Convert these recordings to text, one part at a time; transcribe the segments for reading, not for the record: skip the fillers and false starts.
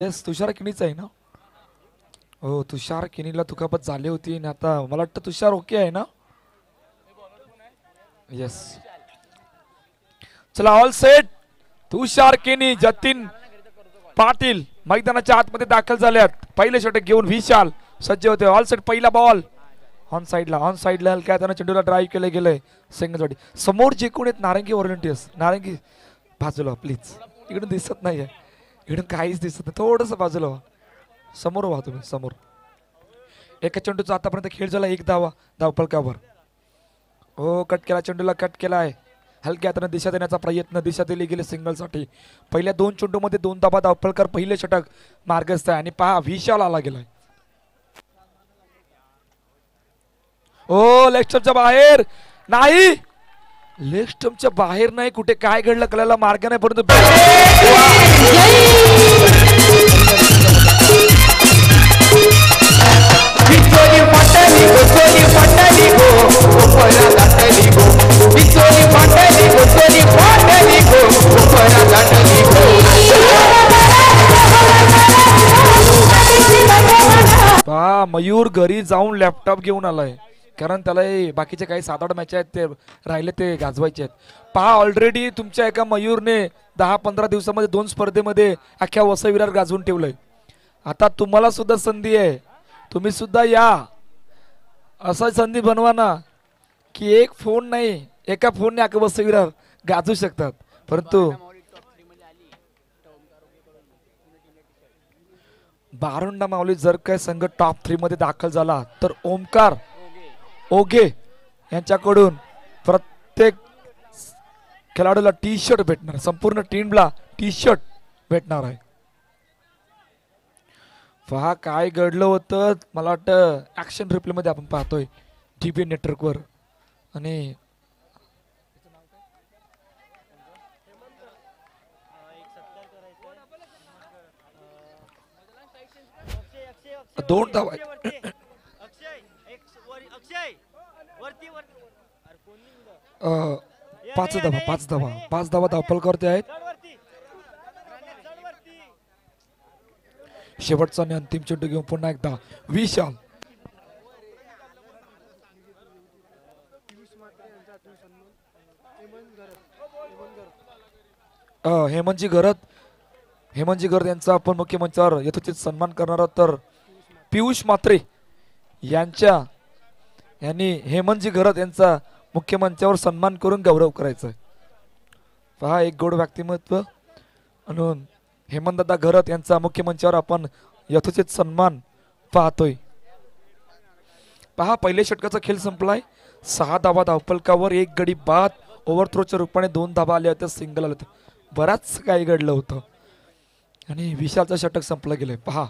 Yes तुषार किनीच आहे ना. हो तुषार किनीला दुखापत झाली होती आणि आता मला वाटतं तुषार ओके आहे ना. येस चला ऑल सेट. तुषार किनी जतीन पाटील मैदानाच्या आतमध्ये दाखल झाल्यात. पहिले षटक घेऊन विशाल सज्ज होते. ऑल सेट पहिला बॉल ऑन साइडला हलक्या हाताने चेंडूला ड्राईव्ह केले गेले. सिंगजवाडी समोर जे कोण आहेत नारंगी व्हॉलंटियर्स नारंगी बाजूला प्लीज. इकडून दिसत नाहीये इकडून काहीच दिसत नाही. थोडस बाजूला व्हा. समोर व्हा तुम्ही समोर. एका चेंडूचा आतापर्यंत खेळ झाला. एक धावा धावपळकावर. हो कट केला चेंडूला कट केला आहे. हलक्या हाताने दिशा देण्याचा प्रयत्न दिशा दिली गेली सिंगलसाठी. पहिल्या दोन चेंडूमध्ये दोन धावा धावपळकर पहिले षटक मार्गस्थ आहे आणि पहा विशाल आला गेलाय. ओ लेग स्टंपच्या बाहेर नाही. लेग स्टंपच्या बाहेर नाही. कुठे काय घडलं कळायला मार्ग नाही परंतु मयूर घरी जाऊन लॅपटॉप घेऊन आलाय कारण त्याला बाकीचे काही 7-8 मॅच आहेत ते राहिले ते गाजवायचे आहेत. पहा ऑलरेडी तुमच्या एका मयूरने 10-15 दिवसामध्ये 2 स्पर्धेमध्ये अख्ख्या वसई विरार गाजवून ठेवलंय. आता तुम्हाला सुद्धा संधी आहे. तुम्ही सुद्धा या. असा संधी बनवा ना की एक फोन नाही एका फोनने अख्खा वसई विरार गाजवू शकतात. परंतु बारुंडा माऊली जर काय संघ टॉप 3 मध्ये दाखल झाला तर ओमकार ओगे यांच्याकडून प्रत्येक खेळाडूला टी शर्ट भेटणार. संपूर्ण टीमला टी शर्ट भेटणार आहे. पहा काय घडलं होतं. मला वाटतं ऍक्शन रिप्ले मध्ये आपण पाहतोय टीव्ही नेटवर्कवर. आणि दोन धावा 5 धावा धावपळकरते आहेत. शेवटचा आणि अंतिम चेंडू घेऊन पुन्हा एकदा विशाल. हेमंतजी घरत यांचा आपण मुख्य मंचावर यथोचित सन्मान करणार आहोत. तर पियुष म्हात्रे यांनी हेमंतजी घरत यांचा मुख्य मंचावर सन्मान करून गौरव करायचा आहे. पहा एक गोड व्यक्तिमत्व म्हणून हेमंतदादा घरत यांचा मुख्य मंचावर आपण यथोचित सन्मान पाहतोय. पहा पहिल्या षटकाचा खेळ संपलाय. 6 धावा धावपलकावर 1 गडी बाद. ओव्हरथ्रोच्या रूपाने 2 धावा आल्या होत्या. सिंगल आलं होतं. बराच काही घडलं होतं आणि विशालचं षटक संपलं गेलंय. पहा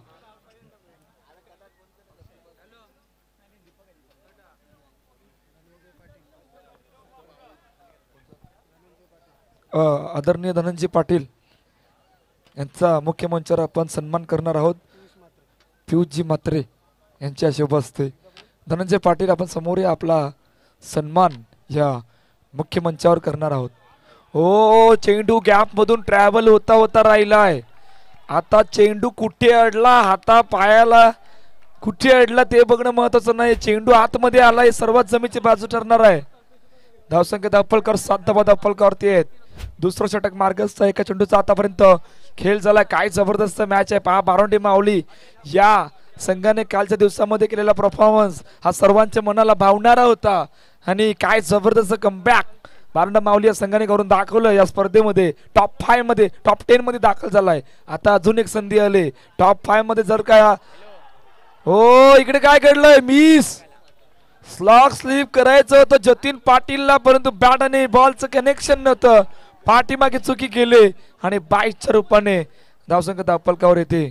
आदरणीय धनंजय पाटील यांचा मुख्य मंचावर आपण सन्मान करणार आहोत. पियुषजी म्हात्रे यांच्या शुभ हस्ते. धनंजय पाटील आपण समोर या. आपला सन्मान या मुख्य मंचावर करणार आहोत. हो चेंडू गॅप मधून ट्रॅव्हल होता राहिलाय. आता चेंडू कुठे अडला हाता पायाला कुठे अडला ते बघणं महत्वाचं नाही. चेंडू आतमध्ये आलाय. सर्वात जमीची बाजू ठरणार आहे. धावसंख्या धावपळकर 7 धावा धावपळकावरती आहेत. दुसरं षटक मार्गस्थ. एका चेंडूचा आतापर्यंत खेळ झाला. काय जबरदस्त मॅच आहे. पहा बारोंडी माऊली या संघाने कालच्या दिवसामध्ये केलेला परफॉर्मन्स हा सर्वांच्या मनाला भावणारा होता आणि काय जबरदस्त कमबॅक बारोंडा माऊली या संघाने करून दाखवलं. या स्पर्धेमध्ये टॉप 5 मध्ये टॉप 10 मध्ये दाखल झालाय. आता अजून एक संधी आली टॉप 5 मध्ये जर काय. हो इकडे काय घडलंय. मिस स्लॉग स्लीप करायचं होतं जतीन पाटीलला परंतु बॅट आणि बॉलचं कनेक्शन नव्हतं. पाठीमागे चुकी केली आणि बाईकच्या रूपाने धावसंख्या धावपलकावर येते.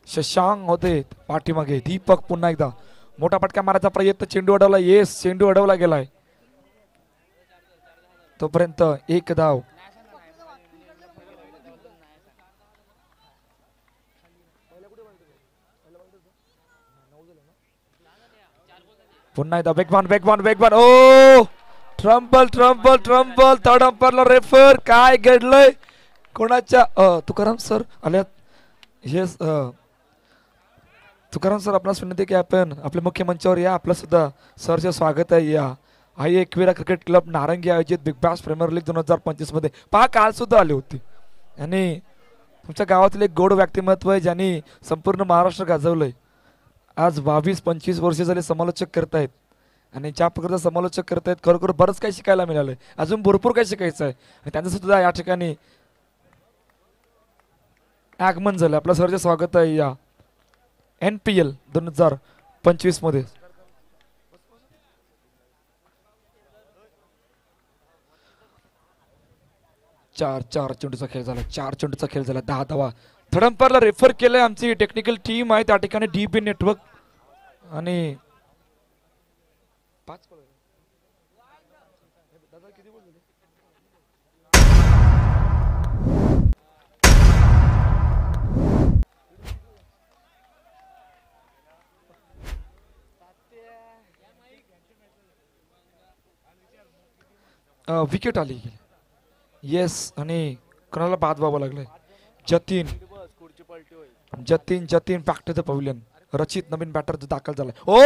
शशांक होते पाठीमागे. दीपक पुन्हा एकदा मोठा फटका मारायचा प्रयत्न. चेंडू अडवला. येस चेंडू अडवला गेलाय. तोपर्यंत 1 धाव. पुन्हा एकदा वेगवान ओ ट्रम्पल थर्ड अंपायरला रेफर. काय घडलंय कोणाच्या तुकाराम सर आल्यात. हे तुकाराम सर आपणास विनंती की आपण आपल्या मुख्य मंचावर या. आपलं सुद्धा सरचे स्वागत आहे. या आई एकविरा क्रिकेट क्लब नारंगी आयोजित बिग बॅश प्रीमियर लीग 2025 मध्ये पहा काल सुद्धा आले होते. आणि तुमच्या गावातील एक गोड व्यक्तिमत्व आहे ज्यांनी संपूर्ण महाराष्ट्र गाजवलंय. आज 22-25 वर्ष झाले समालोचक करतायत आणि ज्या प्रकारचं समालोचक करतायत खरोखर बरंच काही शिकायला मिळालंय. अजून भरपूर काही शिकायचं आहे आणि त्यांचं सुद्धा या ठिकाणी आगमन झालं. आपलं सरचे स्वागत आहे या NPL 2025 मध्ये. चार चेंडूचा खेळ झाला. 4 चेंडूचा खेळ झाला. 10 धावा. थर्ड अंपायरला रेफर केलंय. आमची टेक्निकल टीम आहे त्या ठिकाणी DB नेटवर्क आणि 5 विकेट आली. येस आणि कोणाला बाद व्हावं लागलंय. Jatin back to the pavilion. Rachit नवीन बॅटर दाखल झालाय. ओ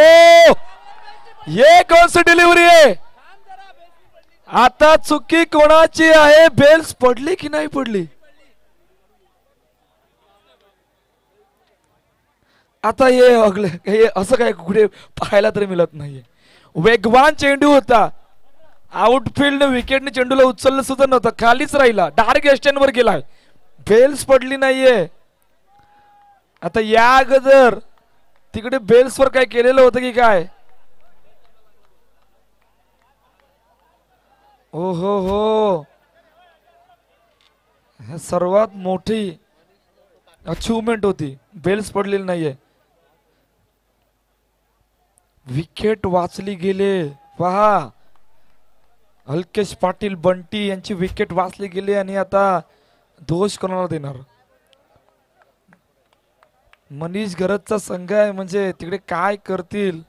ये कौन सी डिलिव्हरी आहे. आता चुकी कोणाची आहे. बेल्स पडली की नाही पडली. आता हे असं काय कुठे पाहायला तरी मिळत नाहीये. वेगवान चेंडू होता. आउटफील्ड विकेटने चेंडूला उचललं सुद्धा नव्हतं. खालीच राहिला. डायरेक्ट एस्टॅनवर गेलाय. बेल्स पडली नाहीये. आता या अगोदर तिकडे बेल्सवर काय केलेलं होतं की काय. ओ हो सर्वात मोठी अचिव्हमेंट होती. बेल्स पडलेली नाहीये. विकेट वाचली गेले. पहा अल्केश पाटील बंटी यांची विकेट वाचली गेली आणि आता दोष कोणाला देणार. मनीष घरतचा संघ आहे म्हणजे तिकडे काय करतील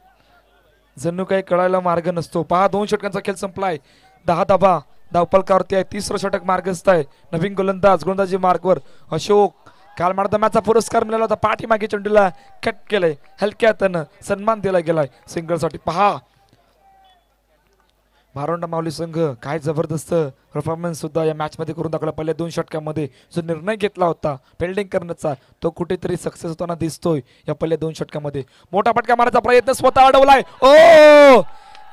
जणू काही कळायला मार्ग नसतो. पहा 2 षटकांचा खेळ संपलाय. 10 धाबा धावपलकावरती आहे. 3रं षटक मार्गस्थ आहे. नवीन गोलंदाजी मार्गवर अशोक. काल मॅचचा पुरस्कार मिळाला होता. पाठीमागे चेंडूला कट केलंय. हलक्या हातानं सन्मान दिला गेलाय सिंगलसाठी. पहा भारोंडा माऊली संघ काय जबरदस्त परफॉर्मन्स सुद्धा या मॅच मध्ये करून दाखवला. पहिल्या 2 षटकांमध्ये जो निर्णय घेतला होता फिल्डिंग करण्याचा तो कुठेतरी सक्सेस होताना दिसतोय. या पहिल्या 2 षटकांमध्ये मोठा फटका मारायचा प्रयत्न स्वतः अडवलाय. ओ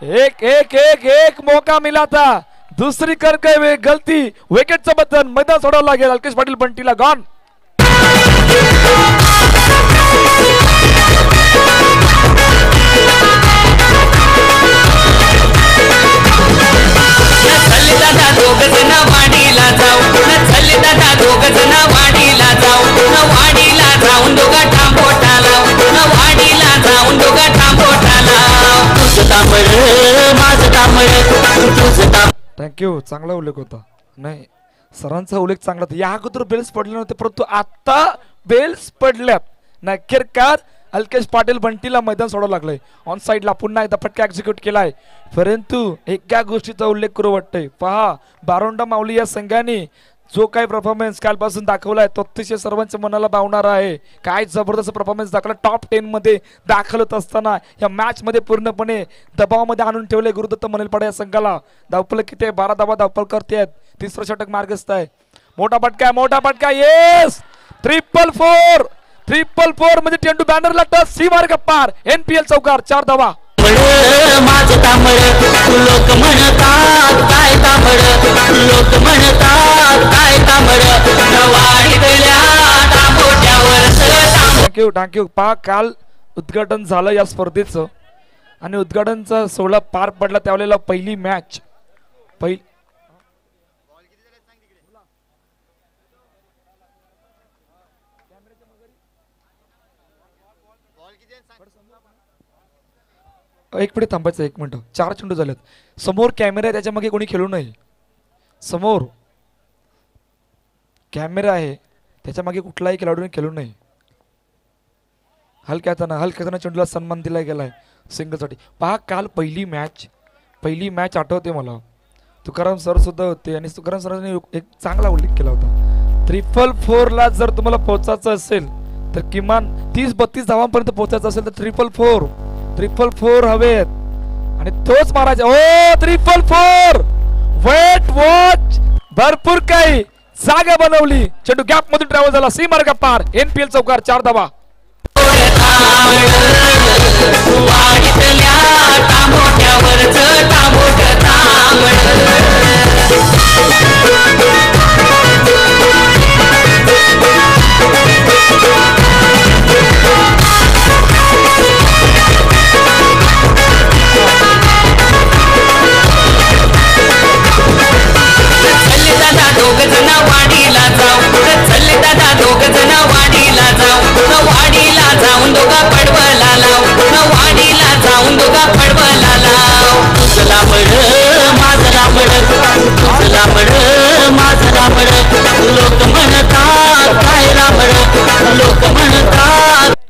एक मौका मिला था. दुसरी कर गए गलती. विकेटचं बटन मैदान सोडावं लागेल. अल्केश पाटील बंटीला गॉन. थँक्यू. चांगला उल्लेख होता. नाही सरांचा उल्लेख चांगला होता. या अगोदर बेल्स पडले नव्हते परंतु आता बेल्स पडल्यात. नक्कीरकार अल्केश पाटील बंटीला मैदान सोडावं लागलंय. ऑन साईडला पुन्हा एकदा फटका एक्झिक्यूट केलाय. परंतु एका गोष्टीचा उल्लेख करू वाटतंय. पहा बारोंडा माऊली या संघाने जो काही परफॉर्मन्स कालपासून दाखवलाय तो अतिशय सर्वांच्या मनाला भावणारा आहे. काय जबरदस्त परफॉर्मन्स दाखवला. टॉप 10 मध्ये दाखल होत असताना या मॅच मध्ये पूर्णपणे दबावामध्ये आणून ठेवले गुरुदत्त मनलपाडा या संघाला. धावपल किती आहे. 12 धावा धावपल करतेत. 3रं षटक मार्गस्थ आहे. मोठा फटका येस. 444 म्हणजे चेंडू बॅनरला टच. सी मार्ग पार. NPL चौकार. 4 धावा. थँक्यू. पहा काल उद्घाटन झालं या स्पर्धेचं आणि उद्घाटनचा सोहळा पार पडला त्यावेळेला पहिली मॅच एक मिनिट थांबायचं. 1 मिनिट. 4 चेंडू झालेत. समोर कॅमेरा आहे त्याच्या मागे कोणी खेळू नये. समोर कॅमेरा आहे त्याच्या मागे कुठलाही खेळाडूने खेळू नये. हलक्या हाताने चेंडूला सन्मान दिला गेलाय सिंगलसाठी. पहा काल पहिली मॅच आठवते मला. तुकाराम सर सुद्धा होते आणि तुकाराम सरांनी एक चांगला उल्लेख केला होता. 444 ला जर तुम्हाला पोहोचायचं असेल तर किमान 30-32 धावांपर्यंत पोहोचायचं असेल तर 444 हवेत आणि तोच मारायचा. ओ 444 वेट वॉच भरपूर काही जागा बनवली. चेंडू गॅप मधून ट्रॅव्हल झाला सी मार्ग पार. NPL चौकार 4 धावा.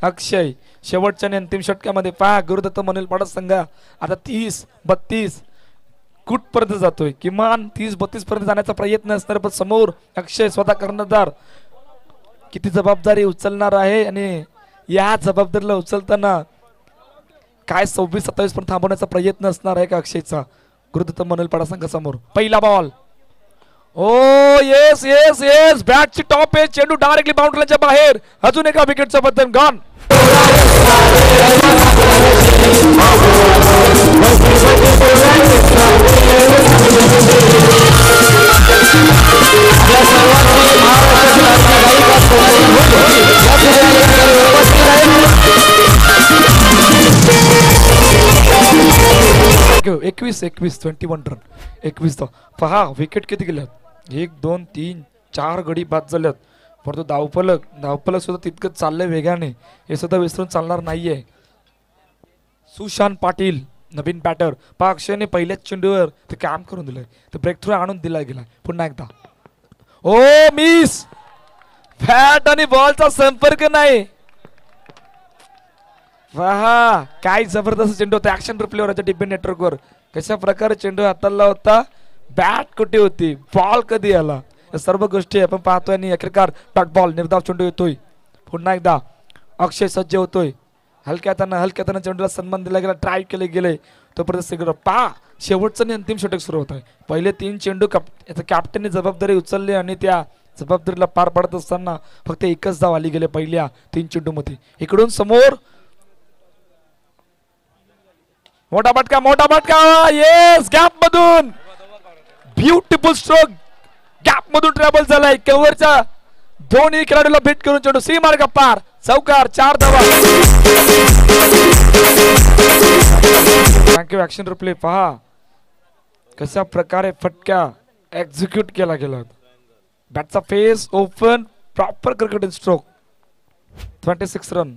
अक्षय शेवटच्या आणि अंतिम षटकामध्ये पहा गुरुदत्त मनोल पाडा संघ आता 30-32 कुठ पर्यंत जातोय. किमान 30-32 पर्यंत जाण्याचा प्रयत्न असणार पण समोर अक्षय स्वतः कर्णधार किती जबाबदारी उचलणार आहे आणि या जबाबदारीला उचलताना काय 26-27 पर्यंत थांबवण्याचा प्रयत्न असणार आहे का अक्षयचा. गुरुदत्त मनोल पाडा संघ समोर पहिला बॉल. ओ येस येस येस बॅटची टॉप आहे. चेंडू डायरेक्टली बाउंड्रीच्या बाहेर. अजून एका विकेटचं बदल गॉन. एकवीस 21 रन 21 पहा विकेट किती गेल्यात. 1 2 3 4 गडी बाद झाल्यात. परंतु धावफलक सुद्धा तितकंच चाललंय वेगाने. हे सुद्धा विसरून चालणार नाहीये. सुशांत पाटील नवीन बॅटर. पहा अक्षयने पहिल्याच चेंडूवर ते काम करून दिलंय. ते ब्रेक थ्रू आणून दिला गेला. पुन्हा एकदा ओ मिस. बॅट आणि बॉलचा संपर्क नाही. पहा काय जबरदस्त चेंडू होता. ऍक्शन रिप्लेवर टीपी नेटवर्कवर कशा प्रकारे चेंडू हाताळला होता. बॅट कुठे होती बॉल कधी आला या सर्व गोष्टी आपण पाहतोय. आणि अखेरकार डॉट बॉल निर्धाव चेंडू येतोय. पुन्हा एकदा अक्षय सज्ज होतोय. हलक्या हाताने चेंडूला सन्मान दिला गेला. ट्राय केले गेले तोपर्यंत सिग्नल पहा शेवटचं आणि अंतिम षटक सुरू होत आहे. पहिले 3 चेंडू कॅप्टनने जबाबदारी उचलली आणि त्या जबाबदारीला पार पाडत असताना फक्त एकच धाव आली गेले पहिल्या 3 चेंडू मध्ये. इकडून समोर मोठा फटका येस गॅप मधून ब्युटिफुल स्ट्रोक. गॅप मधून ट्रॅव्हल झालाय. कव्हरच्या दोन्ही खेळाडूला भेट करून चेंडू सी मार्ग पार. चौकार 4 धावा. थँक्यू. ऍक्शन रिप्ले पहा कशा प्रकारे फटका एक्झिक्यूट केला गेला. बॅटचा face open proper cricketing stroke. 26 run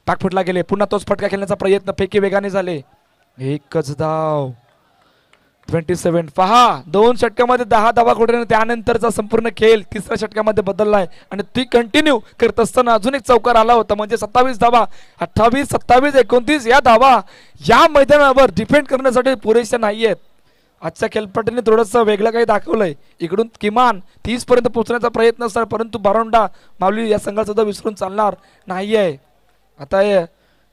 टाक फुटला गेले. पुन्हा तोच फटका खेळण्याचा प्रयत्न फेकी वेगाने झाले. एकच धाव 27. पहा 2 षटकामध्ये 10 धावा कोठे. त्यानंतरचा संपूर्ण खेळ 3ऱ्या षटकामध्ये बदललाय आणि ती कंटिन्यू करत असताना अजून एक चौकार आला होता. म्हणजे 27 धावा. 28 27 29 या धावा या मैदानावर डिफेंड करण्यासाठी पुरेशा नाहीयेत. आजच्या खेळपट्टीने थोडंसं वेगळं काही दाखवलंय. इकडून किमान 30 पर्यंत पोहोचण्याचा प्रयत्न असणार परंतु बारोंडा माऊली या संघाला सुद्धा विसरून चालणार नाहीये. आता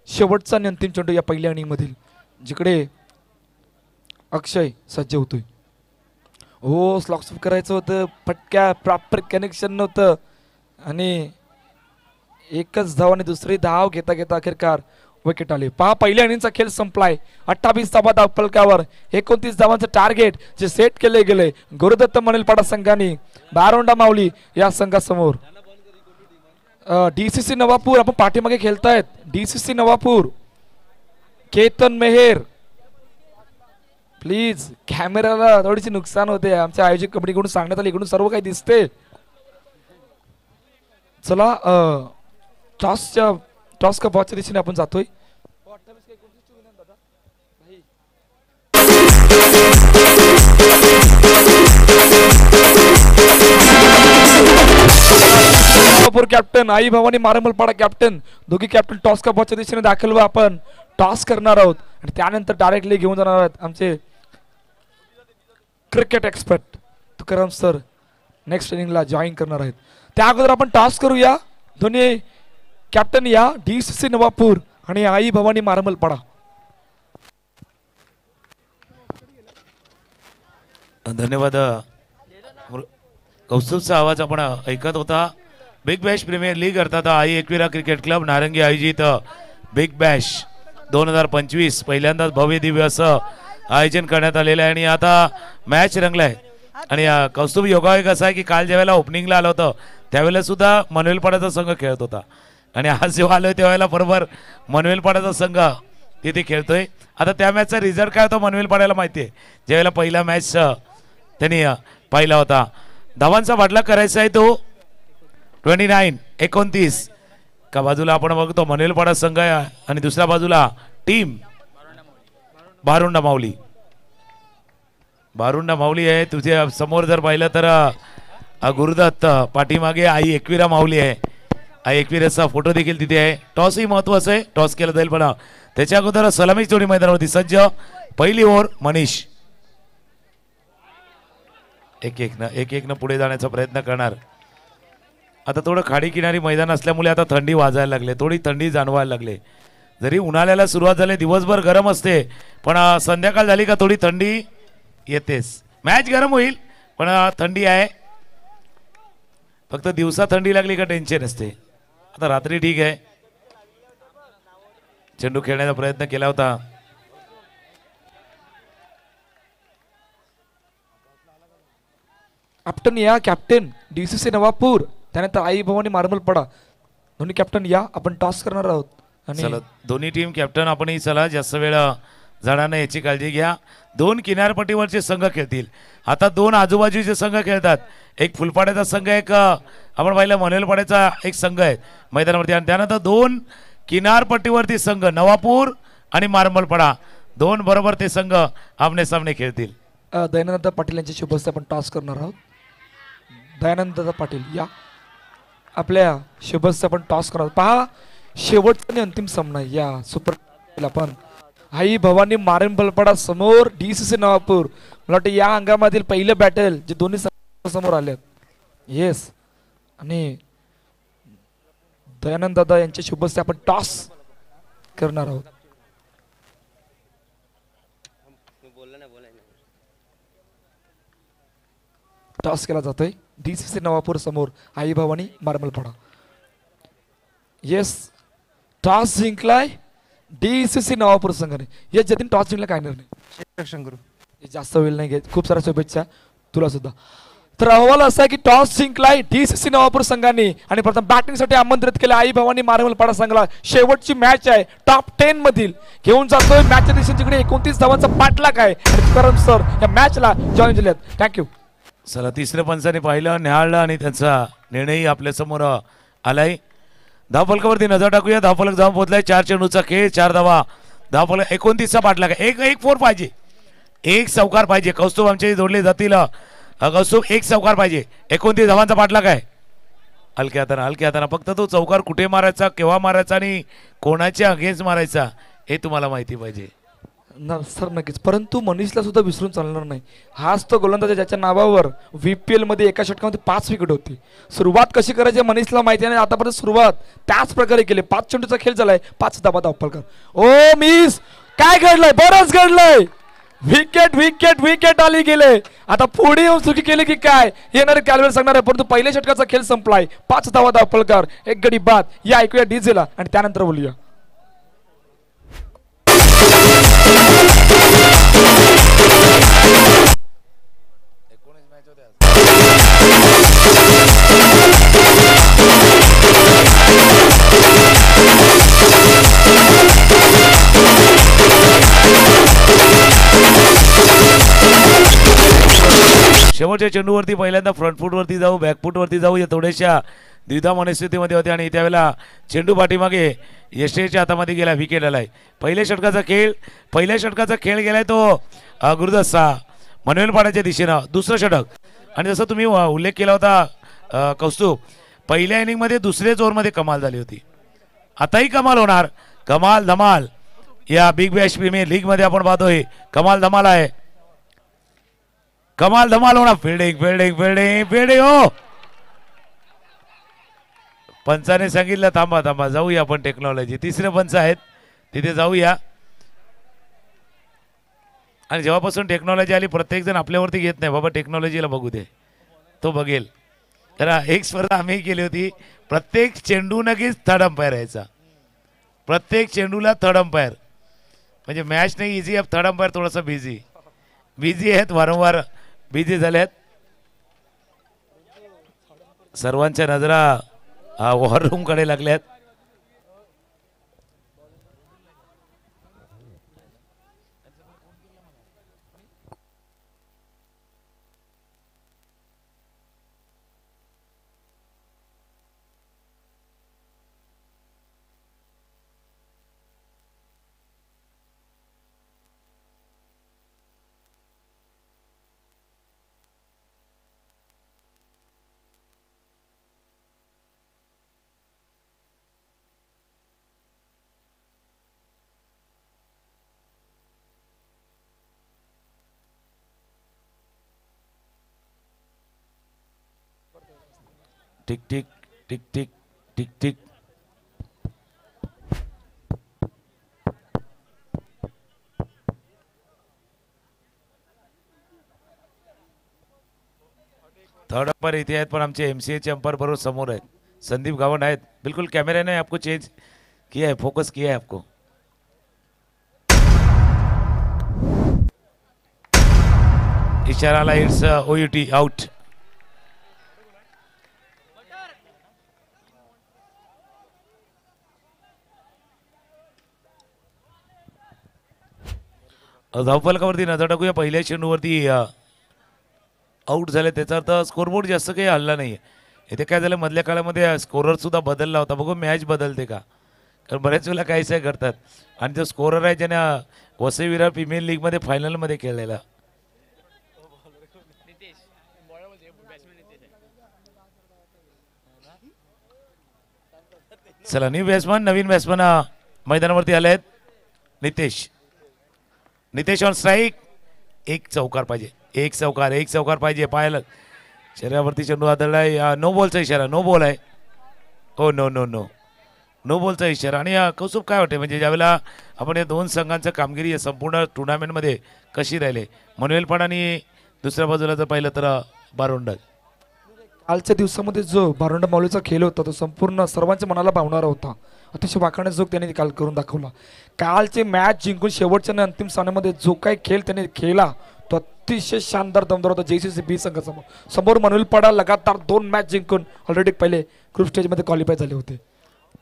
शेवटचा आणि अंतिम चेंडू या पहिल्या इनिंग मधील जिकडे अक्षय सज्ज होतोय. हो स्लॉक स्वीप करायचं होतं. फटक्या प्रॉपर कनेक्शन नव्हतं आणि एकच धाव आणि दुसरी धाव घेता घेता अखेरकार विकेट आले. पहा पहिल्या इनिंगचा खेळ संपलाय. 28 धावा धाव फलकावर. 29 धावांचं टार्गेट जे सेट केले गेले गुरुदत्त मनोल पाडा संघाने बारोंडा माऊली या संघासमोर. DCC नवापूर आपण पाठीमागे खेळतायत. DCC नवापूर केतन मेहेर प्लीज कॅमेराला थोडीशी नुकसान होते. आमच्या आयोजक कमिटीकडून सांगण्यात आले. इकडून सर्व काही दिसते. चला टॉस का बॉलच्या दिशेने आपण जातोय. कॅप्टन आई भवानी मारमलपाडा कॅप्टन दोघी कॅप्टन टॉस का बॉलच्या दिशेने दाखल व आपण टॉस करणार आहोत आणि त्यानंतर डायरेक्टली घेऊन जाणार आहोत आमचे cricket expert Tukaram sir next इनिंगला जॉईन करणार आहेत. त्या अगोदर आपण टॉस करूया. दोन्ही कॅप्टन या DCC नवापूर आणि आई भवानी मारमलपाडा. धन्यवाद. कौस्तुभचा आवाज आपण ऐकत होता. बिग बॅश प्रीमियर लीग अर्थात आई एकविरा क्रिकेट क्लब नारंगी आयोजित बिग बॅश 2025 पहिल्यांदाच भव्य दिव्य असं आयोजन करण्यात आलेलं आहे आणि आता मॅच रंगलाय. आणि कौस्तुभ योगायोग असा आहे की काल ज्यावेळेला ओपनिंगला आलं होतं त्यावेळेला सुद्धा मनवेलपाड्याचा संघ खेळत होता आणि आज जेव्हा आलोय त्यावेळेला बरोबर मनवेलपाड्याचा संघ तिथे खेळतोय. आता त्या मॅचचा रिझल्ट काय होता मनवेलपाड्याला माहिती आहे. ज्यावेळेला पहिला मॅच त्यांनी पाहिला होता. धावांचा वाटला करायचा आहे तो 29-29. का बाजूला आपण बघतो मनवेलपाडा संघ आहे आणि दुसऱ्या बाजूला टीम बारुंडा माऊली. बारुंडा माऊली आहे. तुझ्या समोर जर पाहिलं तर गुरुदत्त, पाठीमागे आई एकविरा माऊली आहे. आई एकविराचा फोटो देखील तिथे आहे. टॉसही महत्वाचं आहे. टॉस केलं जाईल पण त्याच्या अगोदर सलामी जोडी मैदानावरती सज्ज. पहिली ओव्हर मनीष. एक न पुढे जाण्याचा प्रयत्न करणार. आता थोडं खाडी किनारी मैदान असल्यामुळे आता थंडी वाजायला लागले, थोडी थंडी जाणवायला लागले. जरी उन्हाळ्याला सुरुवात झाली दिवसभर गरम असते पण संध्याकाळ झाली का थोडी थंडी येतेच. मॅच गरम होईल पण थंडी आहे. फक्त दिवसा थंडी लागली का टेन्शन असते. आता रात्री ठीक आहे. चेंडू खेळण्याचा प्रयत्न केला होता. कॅप्टन या कॅप्टन DCC नवापूर त्यानंतर आई भवानी मारमलपाडा. दोन्ही कॅप्टन या आपण टॉस करणार आहोत. चला दोन्ही टीम कॅप्टन आपणही चला जास्त वेळ जाणार नाही याची काळजी घ्या. दोन किनारपट्टीवरचे संघ खेळतील. आता दोन आजूबाजूचे संघ खेळतात. एक फुलपाड्याचा संघ एक आपण पाहिलं मनवेलपाड्याचा एक संघ आहे मैदानावरती आणि त्यानंतर दोन किनारपट्टीवरती संघ नवापूर आणि मारमलपाडा दोन बरोबर ते संघ आमने सामने खेळतील. दयानंद पाटील यांच्या शुभ हस्ते आपण टॉस करणार आहोत. दयानंद पाटील या आपल्या शुभ हस्ते आपण टॉस करणार. पहा शेवटचा आणि अंतिम सामना या सुपर आपण आई भवानी मारमलपाडा समोर DCC नवापूर. मला वाटतं या अंगामधील पहिलं बॅटल जे दोन्ही समोर आले. येस आणि दयानंद दादा यांच्या शुभ हस्ते आपण टॉस करणार आहोत. टॉस केला जातोय DCC नवापूर समोर आई भवानी मारमलपाडा. येस टॉस जिंकलाय DCC नवापूर संघाने. येस जतीन टॉस जिंकला काय निर्णय जास्त वेळ नाही घेत. खूप साऱ्या शुभेच्छा तुला सुद्धा. तर अहवाल असा आहे की टॉस जिंकलाय DCC नवापूर संघाने आणि प्रथम बॅटिंगसाठी आमंत्रित केलं आई भवानी मारमलपाडा संघाला. शेवटची मॅच आहे टॉप 10 मधील घेऊन जातोय मॅचच्या दिवशीकडे 29 धावांचा पाठलाग आहे आणि तुकाराम सर या मॅचला जॉईन झाले. थँक्यू. चला तिसऱ्या पंचाने पाहिलं निहाळलं आणि त्यांचा निर्णय आपल्या समोर आलाय. धावफलकावरती नजर टाकूया. धावफलक जाऊन पोहोचलाय. 4 चेंडूचा खेळ 4 धावा. धावफलक 29चा पाठलाग. एक फोर पाहिजे. एक चौकार पाहिजे. कौस्तुभ आमचे जोडले जातील. कौस्तुभ एक चौकार पाहिजे. 29 धावांचा पाठलाग आहे. हलक्या हाताना फक्त तो चौकार कुठे मारायचा केव्हा मारायचा आणि कोणाच्या अगेन्स्ट मारायचा हे तुम्हाला माहिती पाहिजे सर. नक्कीच. परंतु मनीषला सुद्धा विसरून चालणार नाही. हाच तो गोलंदाज ज्याच्या नावावर VPL मध्ये एका षटकामध्ये 5 विकेट होती. सुरुवात कशी करायची मनीषला माहिती आहे. आतापर्यंत सुरुवात त्याच प्रकारे केली. 5 चेंडूचा खेळ झालाय. 5 धावा धावफलकर. ओ मिस काय घडलंय. बरंच घडलंय. विकेट विकेट विकेट आली गेले. आता पुढे येऊन चुकी केली की काय येणारे कॅल्वेर सांगणार आहे. परंतु पहिल्या षटकाचा खेळ संपलाय. 5 धावा धावफलकर. एक गडी बाद. या ऐकूया डीजेला आणि त्यानंतर बोलूया. शेवटच्या चेंडूवरती पहिल्यांदा फ्रंट फूटवरती जाऊ बॅकफूट वरती जाऊ या थोड्याशा द्विधा मनस्थितीमध्ये होते आणि त्यावेळेला चेंडू पाठीमागे यशच्या हातामध्ये गेला. विकेट आलाय. पहिल्या षटकाचा खेळ गेलाय तो गुरुदत्त मनवेलपाड्याच्या दिशेनं. दुसरं षटक आणि जसं तुम्ही उल्लेख केला होता कौस्तुभ पहिल्या इनिंगमध्ये दुसऱ्याच ओव्हरमध्ये कमाल झाली होती. आताही कमाल होणार. कमाल धमाल या बिग बॅश प्रीमियर लीग मध्ये आपण पाहतोय. कमाल धमाल आहे. कमाल धमाल होणार. फिल्डिंग फिल्डिंग फिल्डिंग फिल्डिंग हो. पंचाने सांगितलं थांबा थांबा जाऊया आपण टेक्नॉलॉजी. तिसरे पंच आहेत तिथे जाऊया. आणि जेव्हापासून टेक्नॉलॉजी आली प्रत्येक जण आपल्यावरती घेत नाही बाबा टेक्नॉलॉजीला बघू दे तो बघेल. तर एक स्पर्धा आम्ही केली होती. प्रत्येक चेंडू नक्कीच थर्ड अंपायर यायचा. प्रत्येक चेंडूला थर्ड अंपायर. म्हणजे मॅच नाही इझी आहे. थर्ड अंपायर थोडासा बिझी आहेत. वारंवार बिझी झाल्यात. सर्वांच्या नजरा वॉर रूम कडे लागल्यात. Tick tick tick tick tick tick. Third umpire इथे आहेत पण आमचे MCAचे अंपायर बरोबर समोर आहेत. संदीप गावंड आहेत. बिल्कुल कैमरे ने आपको चेंज किया है, फोकस किया है आपको. इशाराला इट्स OUT आउट. धावफलकावरती नजर टाकूया. पहिल्या चेंडूवरती आउट झाले त्याचा अर्थ स्कोरबोर्ड जास्त काही हल्ला नाही. इथे काय झालं मधल्या काळामध्ये स्कोरर सुद्धा बदलला होता. बघू मॅच बदलते का. कारण बऱ्याच वेळेला काहीच करतात. आणि जो स्कोरर आहे ज्याने वसई विरार प्रीमियर लीगमध्ये फायनलमध्ये खेळलेला. चला नवीन बॅट्समन मैदानावरती आले आहेत. Nitesh on strike. एक चौकार पाहिजे. पाहायला शरीरावरती चेंडू आदळलाय. नो बॉलचा इशारा. नो बॉल आहे. हो नो बॉलचा इशारा. आणि कौतुक काय वाटते म्हणजे ज्यावेळेला आपण या दोन संघांचं कामगिरी संपूर्ण टुर्नामेंटमध्ये कशी राहिले. मनवेलपाड आणि दुसऱ्या बाजूला जर पाहिलं तर बारोंडल. कालच्या दिवसामध्ये जो बारोंडा माऊलीचा खेळ होता तो संपूर्ण सर्वांच्या मनाला भावणारा होता. अतिशय वाखाणण्याचा जोग त्याने काल करून दाखवला. कालचे मॅच जिंकून शेवटच्या आणि अंतिम सामन्यामध्ये जो काही खेळ त्याने खेळला तो अतिशय शानदार दमदार होता. JCC संघासमोर मनवेलपाडा लगातार 2 मॅच जिंकून ऑलरेडी पहिले ग्रुप स्टेजमध्ये क्वालिफाय झाले होते.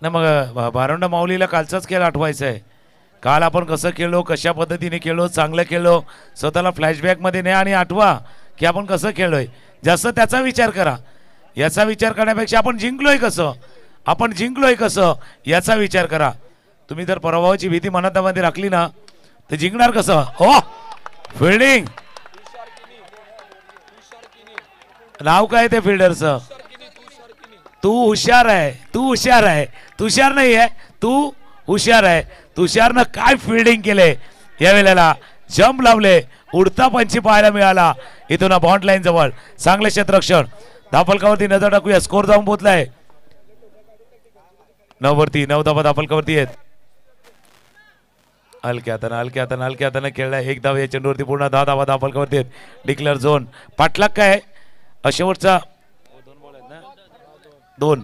ना मग बारोंडा माऊलीला कालचाच खेळ आठवायचा आहे. काल आपण कसं खेळलो, कशा पद्धतीने खेळलो, चांगलं खेळलो, स्वतःला फ्लॅशबॅकमध्ये नाही आणि आठवा की आपण कसं खेळलोय. जास्त त्याचा विचार करा. याचा विचार करण्यापेक्षा आपण जिंकलोय कसं याचा विचार करा. तुम्ही जर पराभवाची भीती मनातामध्ये राखली ना तर जिंकणार कसं. हो फिल्डिंग. नाव काय ते फिल्डरचं. तू हुशार आहे. तुषार नाही आहे. तू हुशार आहे. तुषारनं काय फिल्डिंग केले या वेळेला. जंप लावले. उडता पंची पाहायला मिळाला इथून बॉन्ड लाईन जवळ. चांगले क्षेत्ररक्षण. धावफलकावरती नजर टाकूया. स्कोर जाऊन पोहोचलाय 9 वरती. 9 धावा धावफलकावरती आहेत. हलक्या हातानं खेळलाय. 1 धाव या चेंडूवरती. पूर्ण 10 धावा धावफलकावरती आहेत. Declare zone. पाठलाग काय शेवटचा 2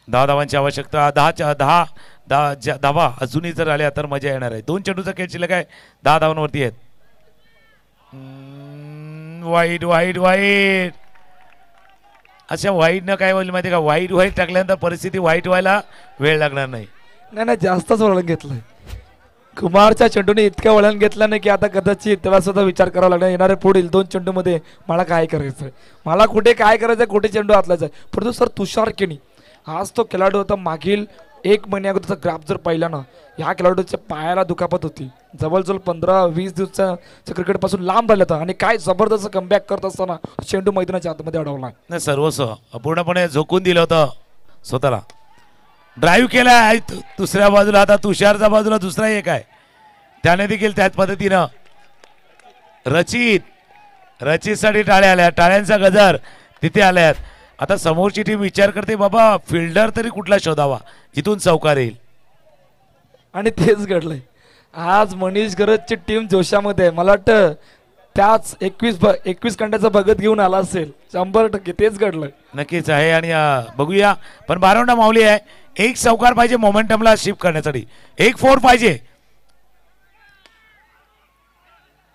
10 धावांची आवश्यकता. 10 धावा अजूनही जर आल्या तर मजा येणार आहे. 2 चेंडूचा खेळ शिल्लक आहे. 10 धावांवरती आहेत. वाईट अशा वाईटनं काय होईल माहिती का. वाईट टाकल्यानंतर परिस्थिती वाईट व्हायला वेळ लागणार नाही. जास्तच वळण घेतलंय. कुमारच्या चेंडूने इतकं वळण घेतलं नाही की आता कदाचित त्याला सुद्धा विचार करावा लागणार. येणारे पुढील 2 चेंडूमध्ये मला काय करायचंय. मला कुठे काय करायचंय, कुठे चेंडू हातलायचा आहे. परंतु सर तुषार केणी आज तो खेळाडू होता. मागील 1 महिन्याअगोदरचा ग्राफ जर पाहिला ना ह्या खेळाडूच्या पायाला दुखापत होती. जवळजवळ 15-20 दिवसाच्या क्रिकेटपासून लांब राहिलं होतं आणि काय जबरदस्त कमबॅक करत असताना चेंडू मैदानाच्या आतमध्ये अडवला. नाही सर्वस्व पूर्णपणे झोकून दिलं होतं स्वतःला. ड्राईव्ह केला दुसऱ्या बाजूला. आता तुषारच्या बाजूला दुसरा एक आहे. त्याने देखील त्याच पद्धतीनं रचितसाठी टाळ्या आल्या, टाळ्यांचा गजर तिथे आल्यात. आता समोरची टीम विचार करते बाबा फिल्डर तरी कुठला शोधावा जिथून चौकार येईल. आणि तेच घडलंय आज. मनीष गरजची टीम जोशामध्ये आहे. मला वाटतं त्याच 21 घंट्याचा भगत घेऊन आला असेल. 100% तेच घडलंय. नक्कीच आहे. आणि बघूया पण 12 माऊली आहे. एक चौकार पाहिजे मोमेंटमला शिफ्ट करण्यासाठी. एक 4 पाहिजे.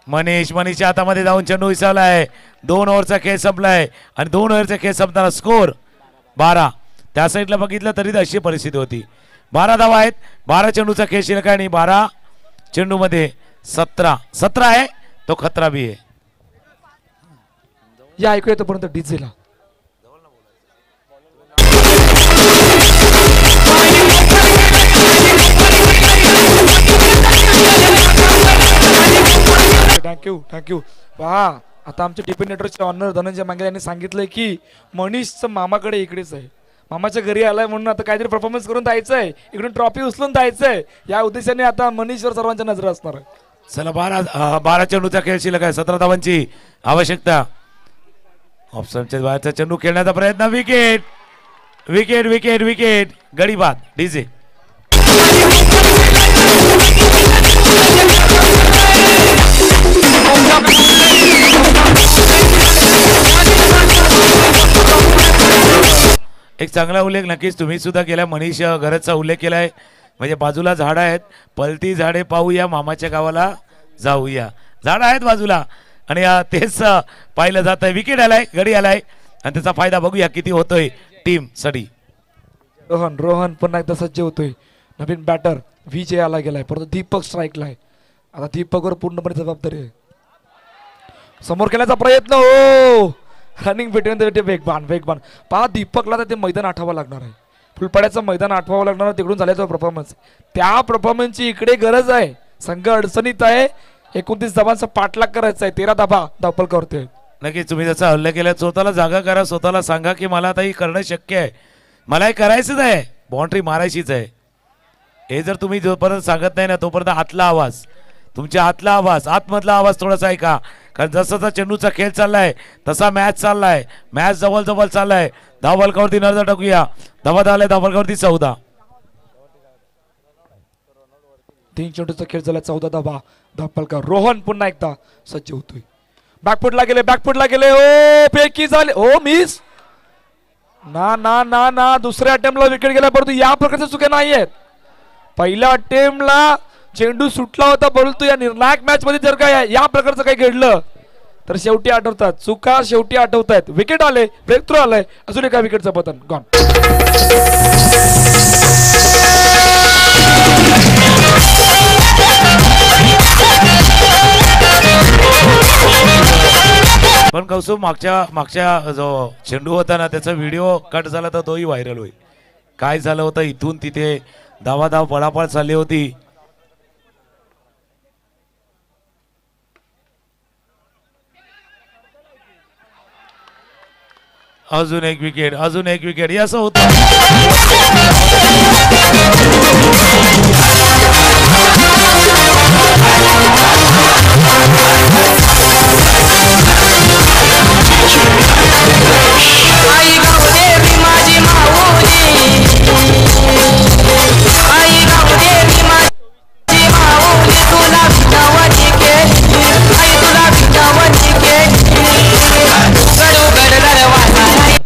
मनीषच्या हातामध्ये जाऊन चेंडू विसावला आहे. 2 ओव्हरचा खेळ संपलाय आणि 2 ओव्हरचा खेळ संपताना स्कोर 12. त्या साईडला बघितलं तरी अशी परिस्थिती होती. 12 धावा आहेत. 12 चेंडूचा खेळ शिल्लक आहे आणि 12 चेंडू मध्ये 17 आहे. तो खतरा बी आहे. या ऐकूया तोपर्यंत डीजेला. थँक्यू. पहा आता आमचे टीपी नेटवर्कचे ऑनर धनंजय मांगे यांनी सांगितलंय की मनीषचं मामाकडे इकडेच आहे. मामाच्या घरी आलाय म्हणून आता काहीतरी परफॉर्मन्स करून जायचंय. इकडून ट्रॉफी उचलून जायचंय. या उद्देशाने आता मनीषवर सर्वांच्या नजर असणार आहे. चला 12 चेंडूचा खेळ शिल्लक आहे. 17 धावांची आवश्यकता. ऑप्शनच्या बाहेरचा चेंडू खेळण्याचा प्रयत्न. विकेट गडी बाद. डीजे एक चांगला उल्लेख नक्कीच तुम्ही सुद्धा केला. मनीष गरजचा उल्लेख केलाय. म्हणजे बाजूला झाडं आहेत. पलती झाडे पाहूया मामाच्या गावाला जाऊया. झाडं आहेत बाजूला आणि तेच पाहिलं जात आहे. विकेट आलाय. गडी आलाय आणि त्याचा फायदा बघूया किती होतोय टीम साठी. रोहन पुन्हा एकदा सज्ज होतोय. नवीन बॅटर विजय आला गेलाय. परंतु दीपक स्ट्राईकला आहे. आता दीपकवर पूर्णपणे जबाबदारी आहे. समोर केल्याचा प्रयत्न. हो रनिंग भेटून वेगवान. पहा दीपकला तर ते मैदान आठवावं लागणार आहे. फुलपाड्याचं मैदान आठवावं लागणार आहे. तिकडून झाल्याचा परफॉर्मन्स. त्या परफॉर्मन्सची इकडे गरज आहे. संघ अडचणीत आहे. 29 धावांचा पाठलाग करायचा आहे. 13 धावा धावपल करतोय. नक्कीच तुम्ही जसा हल्ला केला स्वतःला जागा करा. स्वतःला सांगा की मला आता हे करणं शक्य आहे. मला हे करायचंच आहे. बाउंड्री मारायचीच आहे. हे जर तुम्ही जोपर्यंत सांगत नाही ना तोपर्यंत आतला आवाज तुमच्या आतमधला आवाज थोडासा ऐका. कारण जसा चेंडूचा खेळ चाललाय तसा मॅच चाललाय. मॅच जवळ चाललाय. धावफलकावरती नजर टाकूया. धावा झालाय धावफलकावरती 14. 3 चेंडूचा खेळ झाला. 14 धावा धावफलका. रोहन पुन्हा एकदा सज्ज होतोय. बॅकफुटला गेले. ओ फेकी झाले. ओ मिस. ना दुसऱ्या अटेम्प्टला विकेट गेला. परंतु या प्रकारच्या चुक्या नाही आहेत. पहिल्या अटेम्प्टला चेंडू सुटला होता. परंतु या निर्णायक मॅच मध्ये जर का या प्रकारचं काही घडलं तर शेवटी आठवतात. चुका शेवटी आठवतात. विकेट आले. ब्रेक थ्रू आलाय. अजून एका विकेटचं पतन गॉन. पण कौसुम मागच्या जो चेंडू होता ना त्याचा व्हिडिओ कट झाला तर तोही व्हायरल होईल. काय झालं होतं इथून तिथे धाव पळापळ चालली होती. अजून एक विकेट असं होतं.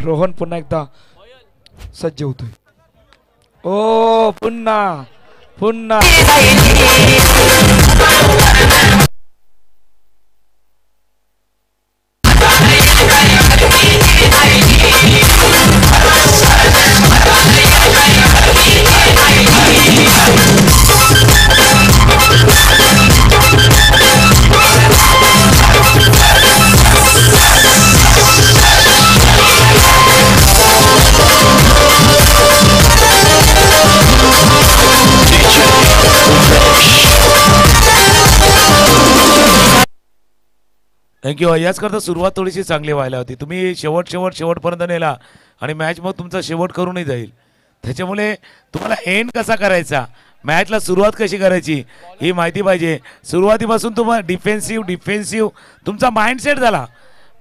रोहन पुन्हा एकदा सज्ज होतोय. ओ पुन्हा थँक्यू. याच करता सुरुवात थोडीशी चांगली व्हायला होती. तुम्ही शेवटपर्यंत नेला आणि मॅच मग तुमचा शेवट करूनही जाईल. त्याच्यामुळे तुम्हाला एंड कसा करायचा मॅचला सुरुवात कशी करायची ही माहिती पाहिजे. सुरुवातीपासून तुम्हाला डिफेन्सिव्ह तुमचा माइंडसेट झाला.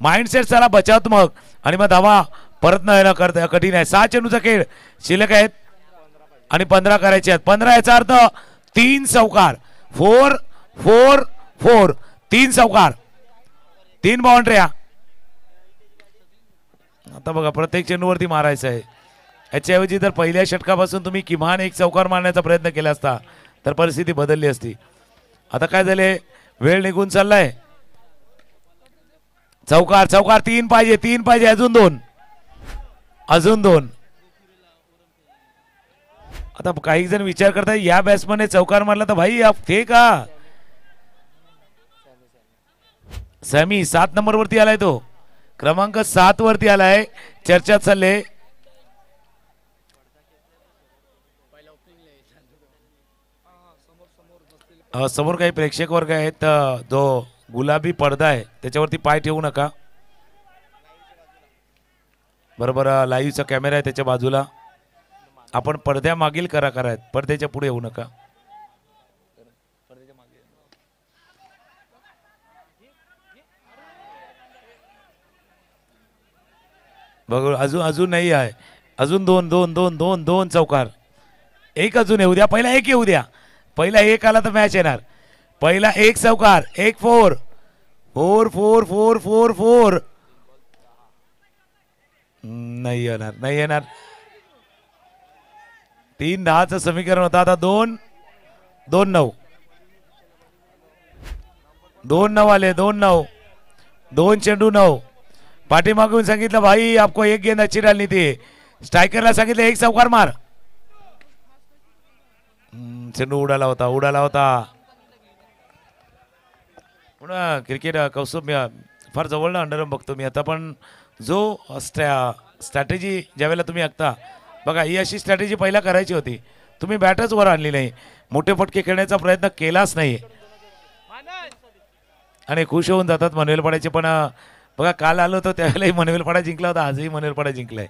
माइंडसेट झाला बचावात्मक आणि मग धावा परत न येणं करता कठीण आहे. 6 चेंडूचा खेळ शिल्लक आहेत आणि 15 करायचे आहेत. 15 याचा अर्थ 3 चौकार. 4 4 4 3 चौकार 3 बाउंड्र्या. आता बघा प्रत्येक चेंडूवरती मारायचं आहे. याच्याऐवजी जर पहिल्या षटकापासून तुम्ही किमान 1 चौकार मारण्याचा प्रयत्न केला असता तर परिस्थिती बदलली असती. आता काय झाले वेळ निघून चाललाय. चौकार 3 पाहिजे अजून 2. आता काही जण विचार करतात या बॅट्समनने चौकार मारला तर भाई ते का सॅमी 7 नंबर वरती आलाय. तो क्रमांक 7 वरती आलाय. चर्चा चालले. समोर काही प्रेक्षक वर्ग आहेत. जो गुलाबी पडदा आहे त्याच्यावरती पाय ठेवू नका. बरोबर लाईव्हचा कॅमेरा आहे त्याच्या बाजूला. आपण पडद्या मागील करा पडद्याच्या पुढे येऊ नका. बघ अजून नाही आहे. अजून 2 चौकार. 1 अजून येऊ द्या. पहिला 1 येऊ द्या. पहिला 1 आला तर मॅच येणार. पहिला 1 चौकार. 1 4 4 4 4 4 4 नाही येणार. 3 10चं समीकरण होतं. आता 2 9 2 9 आले. 2 9 2 चेंडू 9. पाठीमागून सांगितलं भाई आपको 1 गेंद अच्छी डालनी थी. स्ट्रायकरला सांगितलं 1 चौकार मार. चेंडू उडाला होता. पुन्हा क्रिकेट कौस्तुभ फार जवळ अंडरम बघतो मी आता. पण जो स्ट्रॅटेजी ज्यावेळेला तुम्ही आखता बघा ही अशी स्ट्रॅटेजी पहिला करायची होती. तुम्ही बॅटच वर आणली नाही. मोठे फटके खेळण्याचा प्रयत्न केलाच नाही आणि खुश होऊन जातात मनवेलपाड्याचे. पण बघा काल आलो होतो त्यावेळेलाही मनवेलपाडा जिंकला होता. आजही मनवेलपाडा जिंकलाय.